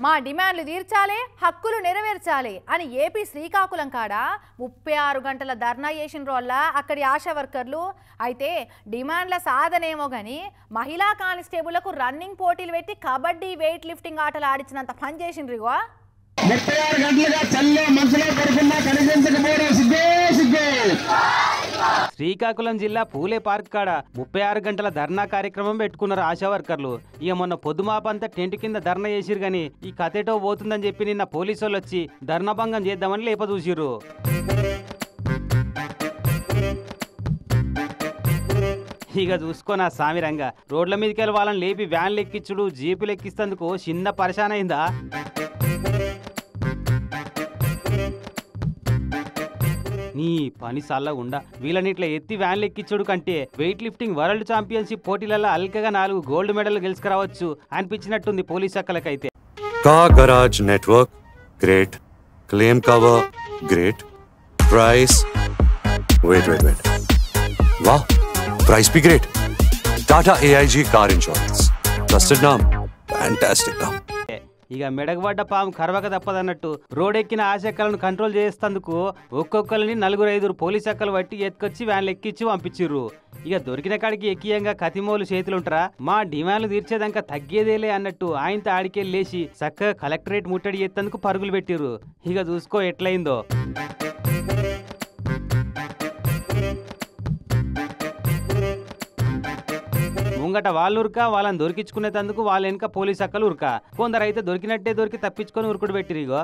మా డిమాండ్లు తీర్చాలి, హక్కులు నెరవేర్చాలి అని ఏపీ శ్రీకాకుళం కాడ 36 గంటల ధర్నా చేసిన రోళ్ళ అక్కడి ఆశా వర్కర్లు. అయితే డిమాండ్ల సాధనేమో కానీ మహిళా కానిస్టేబుళ్లకు రన్నింగ్ పోటీలు పెట్టి కబడ్డీ వెయిట్ లిఫ్టింగ్ ఆటలు ఆడించినంత పని చేసిండ్రిగో. 36 గంటలుగా చల్ల మనసులో పడుకున్నా కనిపించకపోవడం సిగ్గే సిగ్గే. శ్రీకాకుళం జిల్లా పూలే పార్క్ కాడ 36 గంటల ధర్నా కార్యక్రమం పెట్టుకున్నారు ఆశా వర్కర్లు. ఇక మొన్న పొద్దుమాపంతా టెంట్ కింద ధర్నా చేసిరు గాని ఈ కథేటో పోతుందని చెప్పి నిన్న పోలీసు వాళ్ళు వచ్చి ధర్నా భంగం చేద్దామని లేపదూసిరు. ఇక చూసుకోనా సామిరంగా రోడ్ల మీదకి వెళ్ళి వాళ్ళని లేపి వ్యాన్లు ఎక్కించుడు, జీపులు ఎక్కిస్తేందుకు చిన్న పరిశాన్ అయిందా? నీ పని సల్లగుండా వీళ్ళని ఇట్లా ఎత్తి వ్యాన్లు ఎక్కించుడు కంటే వెయిట్ లిఫ్టింగ్ వరల్డ్ ఛాంపియన్షిప్ పోటీలలో అల్కగా 4 గోల్డ్ మెడల్ గెలుచుకురావచ్చు అనిపించినట్టుంది పోలీస్ శాఖలకైతే. Car garage network great, claim cover great, price wait వా ప్రైస్ బి great. Tata AIG car insurance trusted నామ్, ఫ్యాంటాస్టిక్ నామ్. ఇక మెడగబడ్డ పాము కరవక తప్పదన్నట్టు రోడెక్కిన ఆశక్కలను కంట్రోల్ చేసేందుకు ఒక్కొక్కరిని 4-5 పోలీస్ శాఖలు పట్టి ఎత్తుకొచ్చి వ్యాన్లు ఎక్కించి పంపించిర్రు. ఇక దొరికిన కాడికి ఎక్కియంగా కతిమోలు చేతులుంటారా, మా డిమాండ్లు తీర్చేదాకా తగ్గేదేలే అన్నట్టు ఆయనతో ఆడికెళ్ళి లేచి చక్కగా కలెక్టరేట్ ముట్టడి ఎత్తేందుకు పరుగులు పెట్టిర్రు. ఇక చూసుకో ఎట్లయిందో. ముంగట వాళ్ళు ఉరకా, వాళ్ళని దొరికించుకునేందుకు వాళ్ళ వెనుక పోలీస్ అక్కలు ఉరకా. కొందరు అయితే దొరికినట్టే దొరికి తప్పించుకొని ఉరుకుడు పెట్టిరిగో.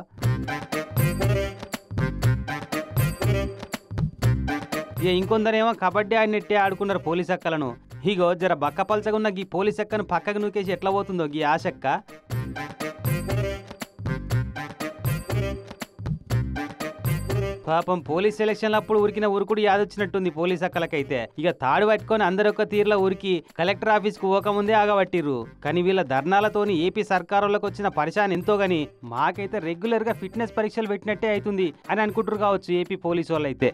ఇక ఇంకొందరేమో కబడ్డీ ఆడినట్టే ఆడుకున్నారు పోలీస్ అక్కలను. ఇగో జర బక్కపల్చగున్న గీ పోలీస్ అక్కను పక్కకు నూకేసి ఎట్లా పోతుందో గీ ఆశక్క. పాపం పోలీస్ సెలక్షన్ అప్పుడు ఉరికిన ఉరుకుడు యాదొచ్చినట్టుంది పోలీస్ అక్కలకైతే. ఇక తాడు పట్టుకొని అందరొక్క తీరులో ఉరికి కలెక్టర్ ఆఫీస్ కు పోకముందే ఆగబట్టిర్రు. కానీ వీళ్ళ ధర్నాలతోని ఏపీ సర్కారులకు వచ్చిన పరిశాన్ ఎంతో గాని మాకైతే రెగ్యులర్ గా ఫిట్నెస్ పరీక్షలు పెట్టినట్టే అవుతుంది అని అనుకుంటారు కావచ్చు ఏపీ పోలీసు వాళ్ళు అయితే.